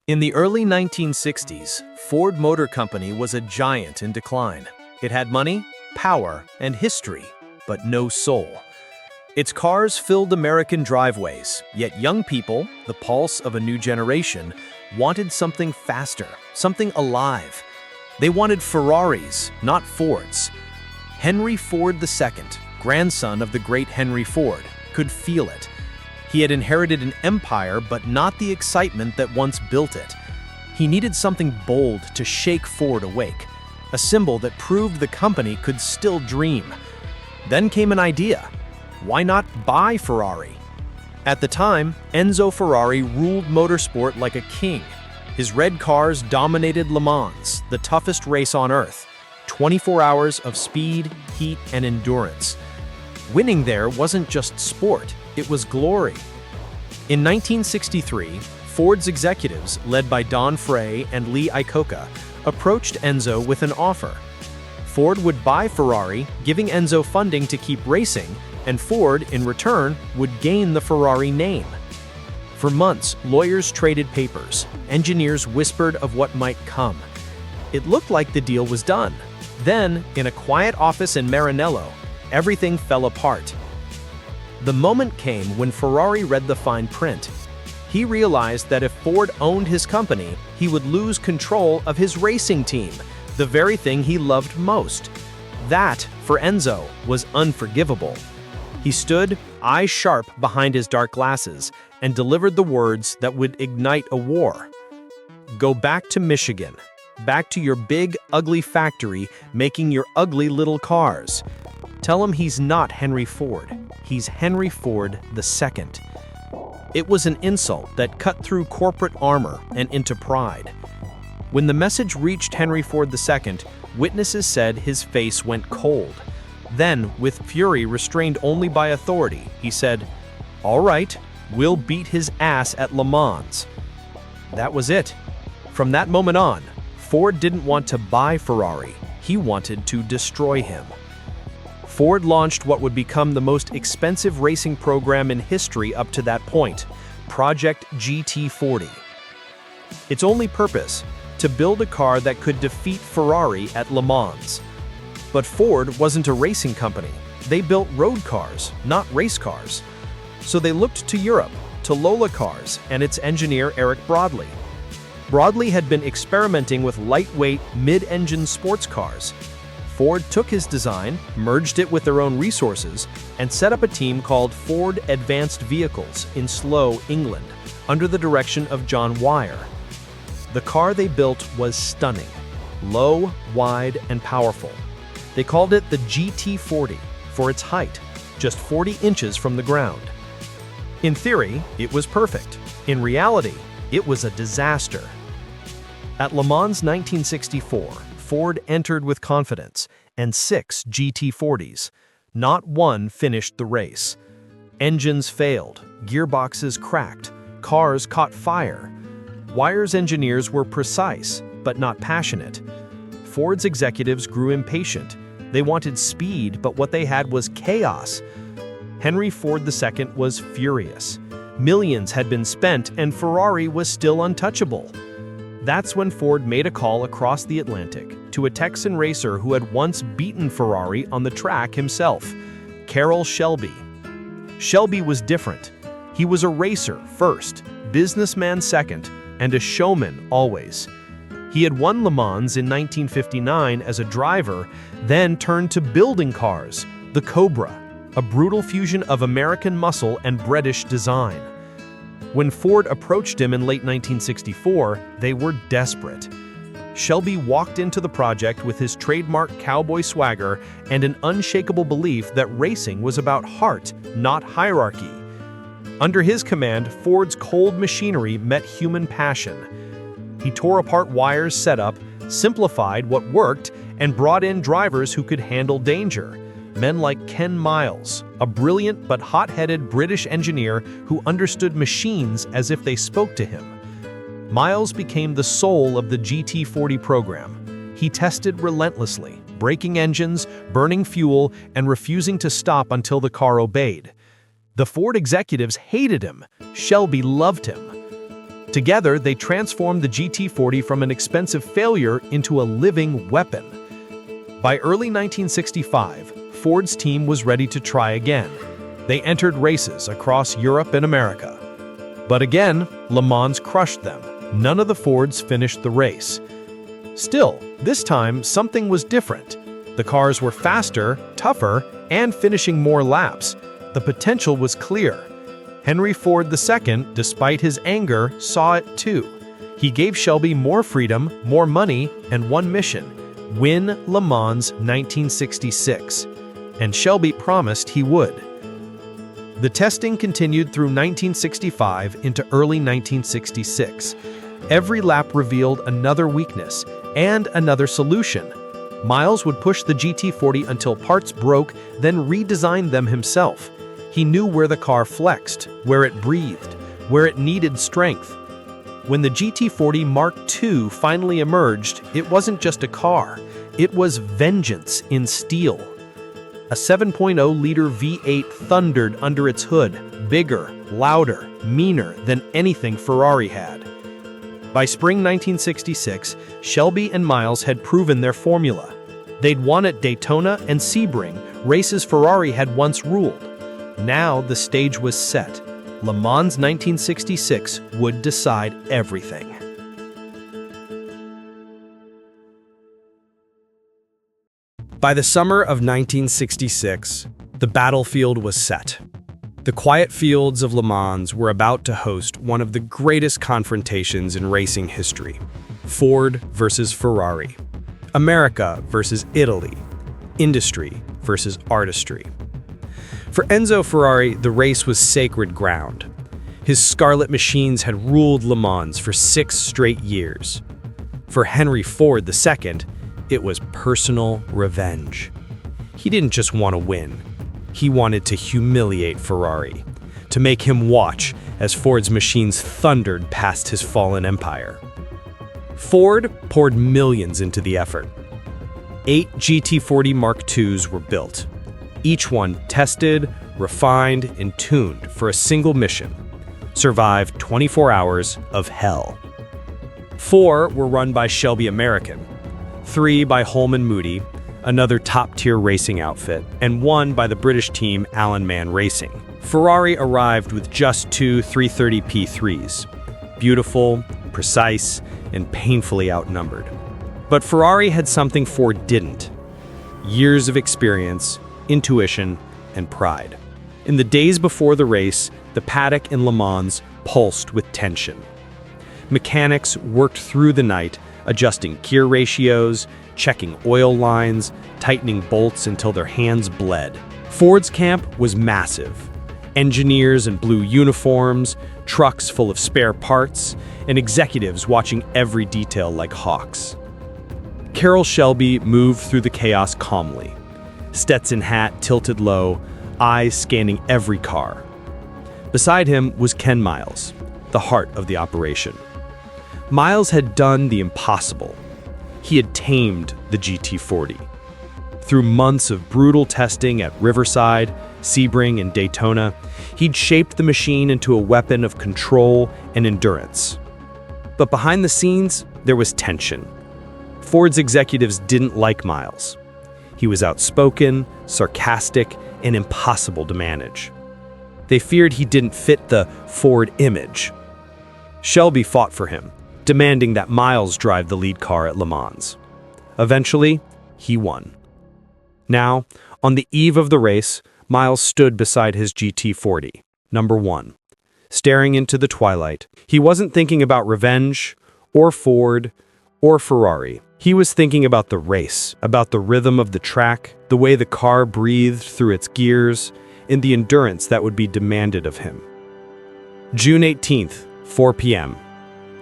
In the early 1960s, Ford Motor Company was a giant in decline. It had money, power, and history, but no soul. Its cars filled American driveways, yet young people, the pulse of a new generation, wanted something faster, something alive. They wanted Ferraris, not Fords. Henry Ford II, grandson of the great Henry Ford, could feel it. He had inherited an empire, but not the excitement that once built it. He needed something bold to shake Ford awake, a symbol that proved the company could still dream. Then came an idea. Why not buy Ferrari? At the time, Enzo Ferrari ruled motorsport like a king. His red cars dominated Le Mans, the toughest race on earth. 24 hours of speed, heat, and endurance. Winning there wasn't just sport, it was glory. In 1963, Ford's executives, led by Don Frey and Lee Iacocca, approached Enzo with an offer. Ford would buy Ferrari, giving Enzo funding to keep racing, and Ford, in return, would gain the Ferrari name. For months, lawyers traded papers. Engineers whispered of what might come. It looked like the deal was done. Then, in a quiet office in Maranello, everything fell apart. The moment came when Ferrari read the fine print. He realized that if Ford owned his company, he would lose control of his racing team, the very thing he loved most. That, for Enzo, was unforgivable. He stood, eyes sharp behind his dark glasses, and delivered the words that would ignite a war. Go back to Michigan. Back to your big, ugly factory making your ugly little cars. Tell him he's not Henry Ford. He's Henry Ford II. It was an insult that cut through corporate armor and into pride. When the message reached Henry Ford II, witnesses said his face went cold. Then, with fury restrained only by authority, he said, "All right, we'll beat his ass at Le Mans." That was it. From that moment on, Ford didn't want to buy Ferrari. He wanted to destroy him. Ford launched what would become the most expensive racing program in history up to that point, Project GT40. Its only purpose, to build a car that could defeat Ferrari at Le Mans. But Ford wasn't a racing company. They built road cars, not race cars. So they looked to Europe, to Lola Cars and its engineer Eric Broadley. Broadley had been experimenting with lightweight, mid-engine sports cars. Ford took his design, merged it with their own resources, and set up a team called Ford Advanced Vehicles in Slough, England, under the direction of John Wyer. The car they built was stunning, low, wide, and powerful. They called it the GT40 for its height, just 40 inches from the ground. In theory, it was perfect. In reality, it was a disaster. At Le Mans 1964, Ford entered with confidence, and 6 GT40s. Not one finished the race. Engines failed, gearboxes cracked, cars caught fire. Wyer's engineers were precise, but not passionate. Ford's executives grew impatient. They wanted speed, but what they had was chaos. Henry Ford II was furious. Millions had been spent, and Ferrari was still untouchable. That's when Ford made a call across the Atlantic to a Texan racer who had once beaten Ferrari on the track himself, Carroll Shelby. Shelby was different. He was a racer first, businessman second, and a showman always. He had won Le Mans in 1959 as a driver, then turned to building cars, the Cobra, a brutal fusion of American muscle and British design. When Ford approached him in late 1964, they were desperate. Shelby walked into the project with his trademark cowboy swagger and an unshakable belief that racing was about heart, not hierarchy. Under his command, Ford's cold machinery met human passion. He tore apart Wyer's setup, simplified what worked, and brought in drivers who could handle danger. Men like Ken Miles, a brilliant but hot-headed British engineer who understood machines as if they spoke to him. Miles became the soul of the GT40 program. He tested relentlessly, braking engines, burning fuel, and refusing to stop until the car obeyed. The Ford executives hated him. Shelby loved him. Together, they transformed the GT40 from an expensive failure into a living weapon. By early 1965, Ford's team was ready to try again. They entered races across Europe and America. But again, Le Mans crushed them. None of the Fords finished the race. Still, this time, something was different. The cars were faster, tougher, and finishing more laps. The potential was clear. Henry Ford II, despite his anger, saw it too. He gave Shelby more freedom, more money, and one mission: win Le Mans 1966. And Shelby promised he would. The testing continued through 1965 into early 1966. Every lap revealed another weakness and another solution. Miles would push the GT40 until parts broke, then redesign them himself. He knew where the car flexed, where it breathed, where it needed strength. When the GT40 Mark II finally emerged, it wasn't just a car. It was vengeance in steel. A 7.0-liter V8 thundered under its hood, bigger, louder, meaner than anything Ferrari had. By spring 1966, Shelby and Miles had proven their formula. They'd won at Daytona and Sebring, races Ferrari had once ruled. Now the stage was set. Le Mans 1966 would decide everything. By the summer of 1966, the battlefield was set. The quiet fields of Le Mans were about to host one of the greatest confrontations in racing history: Ford versus Ferrari. America versus Italy. Industry versus artistry. For Enzo Ferrari, the race was sacred ground. His scarlet machines had ruled Le Mans for 6 straight years. For Henry Ford II, it was personal revenge. He didn't just want to win. He wanted to humiliate Ferrari, to make him watch as Ford's machines thundered past his fallen empire. Ford poured millions into the effort. 8 GT40 Mark IIs were built, each one tested, refined, and tuned for a single mission: survive 24 hours of hell. 4 were run by Shelby American, 3 by Holman Moody, another top-tier racing outfit, and 1 by the British team Allen Man Racing. Ferrari arrived with just 2 330 P3s, beautiful, precise, and painfully outnumbered. But Ferrari had something Ford didn't: years of experience, intuition, and pride. In the days before the race, the paddock in Le Mans pulsed with tension. Mechanics worked through the night, adjusting gear ratios, checking oil lines, tightening bolts until their hands bled. Ford's camp was massive. Engineers in blue uniforms, trucks full of spare parts, and executives watching every detail like hawks. Carroll Shelby moved through the chaos calmly, Stetson hat tilted low, eyes scanning every car. Beside him was Ken Miles, the heart of the operation. Miles had done the impossible. He had tamed the GT40. Through months of brutal testing at Riverside, Sebring, and Daytona, he'd shaped the machine into a weapon of control and endurance. But behind the scenes, there was tension. Ford's executives didn't like Miles. He was outspoken, sarcastic, and impossible to manage. They feared he didn't fit the Ford image. Shelby fought for him, demanding that Miles drive the lead car at Le Mans. Eventually, he won. Now, on the eve of the race, Miles stood beside his GT40, number 1. Staring into the twilight, he wasn't thinking about revenge, or Ford, or Ferrari. He was thinking about the race, about the rhythm of the track, the way the car breathed through its gears, and the endurance that would be demanded of him. June 18th, 4 p.m.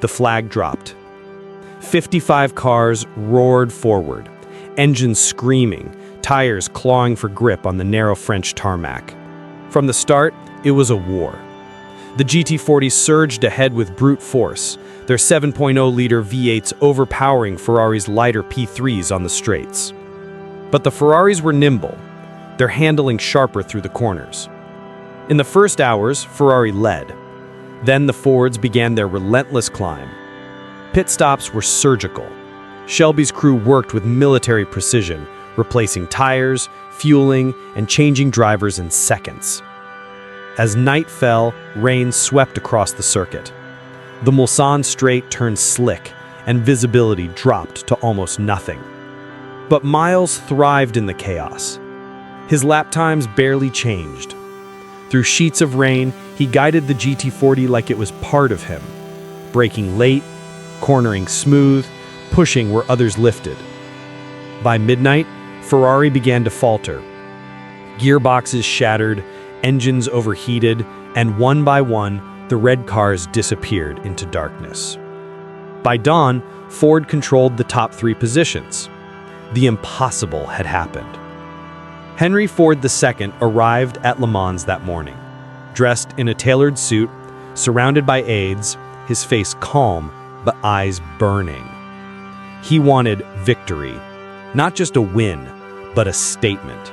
The flag dropped. 55 cars roared forward, engines screaming, tires clawing for grip on the narrow French tarmac. From the start, it was a war. The GT40 surged ahead with brute force, their 7.0-liter V8s overpowering Ferrari's lighter P3s on the straights. But the Ferraris were nimble, their handling sharper through the corners. In the first hours, Ferrari led. Then the Fords began their relentless climb. Pit stops were surgical. Shelby's crew worked with military precision, replacing tires, fueling, and changing drivers in seconds. As night fell, rain swept across the circuit. The Mulsanne Straight turned slick, and visibility dropped to almost nothing. But Miles thrived in the chaos. His lap times barely changed. Through sheets of rain, he guided the GT40 like it was part of him, braking late, cornering smooth, pushing where others lifted. By midnight, Ferrari began to falter. Gearboxes shattered, engines overheated, and one by one, the red cars disappeared into darkness. By dawn, Ford controlled the top 3 positions. The impossible had happened. Henry Ford II arrived at Le Mans that morning, dressed in a tailored suit, surrounded by aides, his face calm but eyes burning. He wanted victory, not just a win, but a statement.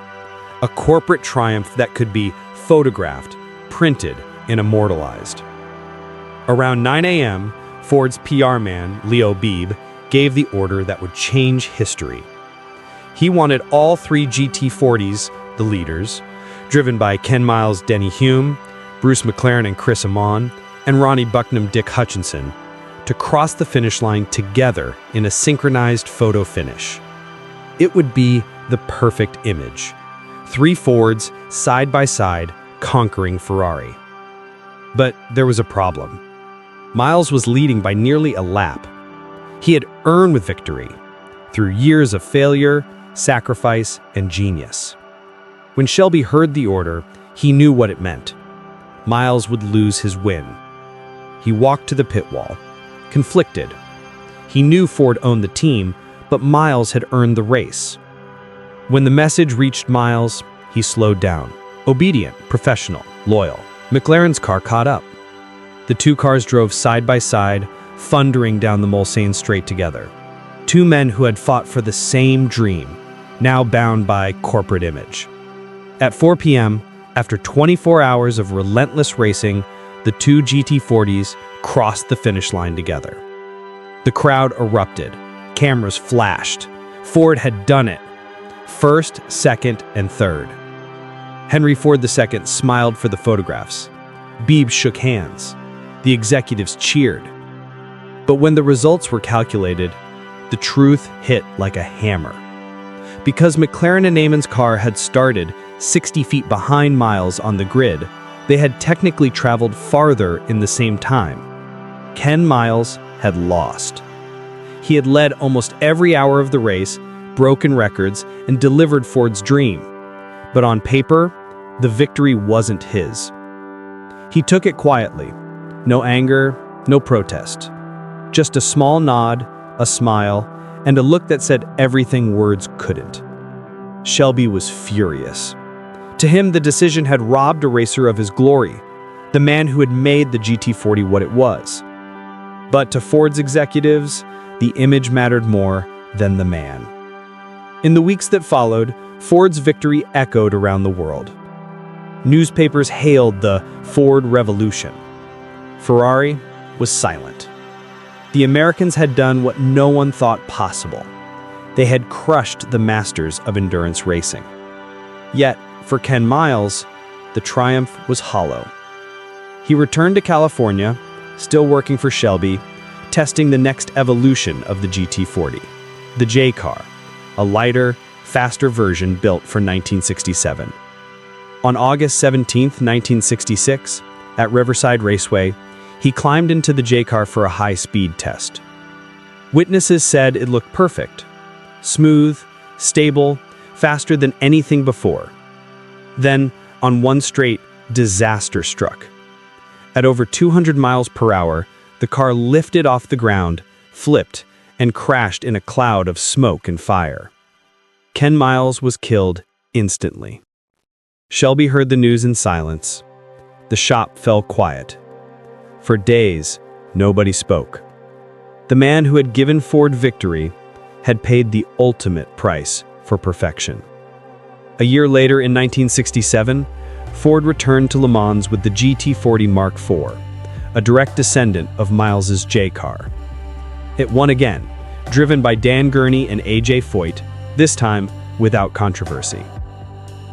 A corporate triumph that could be photographed, printed, and immortalized. Around 9 a.m., Ford's PR man, Leo Beebe, gave the order that would change history. He wanted all 3 GT40s, the leaders, driven by Ken Miles, Denny Hume, Bruce McLaren and Chris Amon, and Ronnie Bucknam, Dick Hutchinson, to cross the finish line together in a synchronized photo finish. It would be the perfect image. 3 Fords, side by side, conquering Ferrari. But there was a problem. Miles was leading by nearly a lap. He had earned with victory, through years of failure, sacrifice, and genius. When Shelby heard the order, he knew what it meant. Miles would lose his win. He walked to the pit wall, conflicted. He knew Ford owned the team, but Miles had earned the race. When the message reached Miles, he slowed down. Obedient, professional, loyal. McLaren's car caught up. The 2 cars drove side by side, thundering down the Mulsanne Straight together. 2 men who had fought for the same dream, now bound by corporate image. At 4 p.m., after 24 hours of relentless racing, the 2 GT40s crossed the finish line together. The crowd erupted. Cameras flashed. Ford had done it. First, second, and third. Henry Ford II smiled for the photographs. Beebe shook hands. The executives cheered. But when the results were calculated, the truth hit like a hammer. Because McLaren and Neyman's car had started 60 feet behind Miles on the grid, they had technically traveled farther in the same time. Ken Miles had lost. He had led almost every hour of the race, broken records, and delivered Ford's dream. But on paper, the victory wasn't his. He took it quietly. No anger, no protest. Just a small nod, a smile, and a look that said everything words couldn't. Shelby was furious. To him, the decision had robbed a racer of his glory, the man who had made the GT40 what it was. But to Ford's executives, the image mattered more than the man. In the weeks that followed, Ford's victory echoed around the world. Newspapers hailed the Ford Revolution. Ferrari was silent. The Americans had done what no one thought possible. They had crushed the masters of endurance racing. Yet, for Ken Miles, the triumph was hollow. He returned to California, still working for Shelby, testing the next evolution of the GT40, the J car, a lighter, faster version built for 1967. On August 17, 1966, at Riverside Raceway, he climbed into the J car for a high-speed test. Witnesses said it looked perfect, smooth, stable, faster than anything before. Then, on one straight, disaster struck. At over 200 miles per hour, the car lifted off the ground, flipped, and crashed in a cloud of smoke and fire. Ken Miles was killed instantly. Shelby heard the news in silence. The shop fell quiet. For days, nobody spoke. The man who had given Ford victory had paid the ultimate price for perfection. A year later, in 1967, Ford returned to Le Mans with the GT40 Mark IV, a direct descendant of Miles's J car. It won again, driven by Dan Gurney and A.J. Foyt, this time without controversy.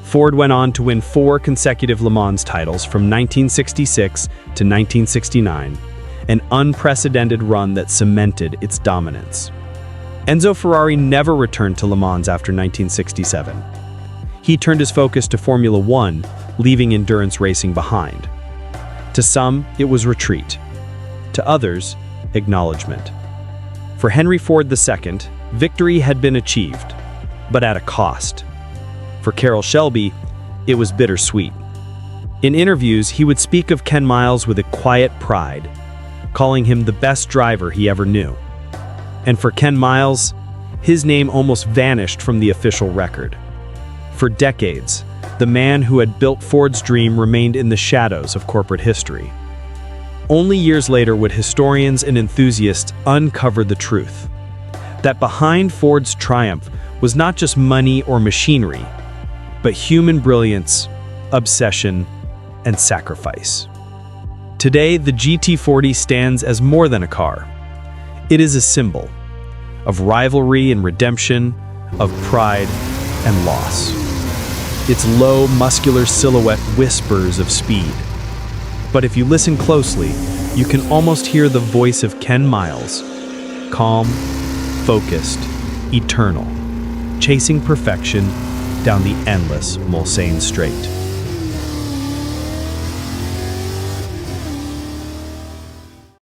Ford went on to win 4 consecutive Le Mans titles from 1966 to 1969, an unprecedented run that cemented its dominance. Enzo Ferrari never returned to Le Mans after 1967. He turned his focus to Formula One, leaving endurance racing behind. To some, it was retreat. To others, acknowledgement. For Henry Ford II, victory had been achieved, but at a cost. For Carroll Shelby, it was bittersweet. In interviews, he would speak of Ken Miles with a quiet pride, calling him the best driver he ever knew. And for Ken Miles, his name almost vanished from the official record. For decades, the man who had built Ford's dream remained in the shadows of corporate history. Only years later would historians and enthusiasts uncover the truth, that behind Ford's triumph was not just money or machinery, but human brilliance, obsession, and sacrifice. Today, the GT40 stands as more than a car. It is a symbol of rivalry and redemption, of pride and loss. Its low, muscular silhouette whispers of speed. But if you listen closely, you can almost hear the voice of Ken Miles, calm, focused, eternal, chasing perfection down the endless Mulsanne Straight.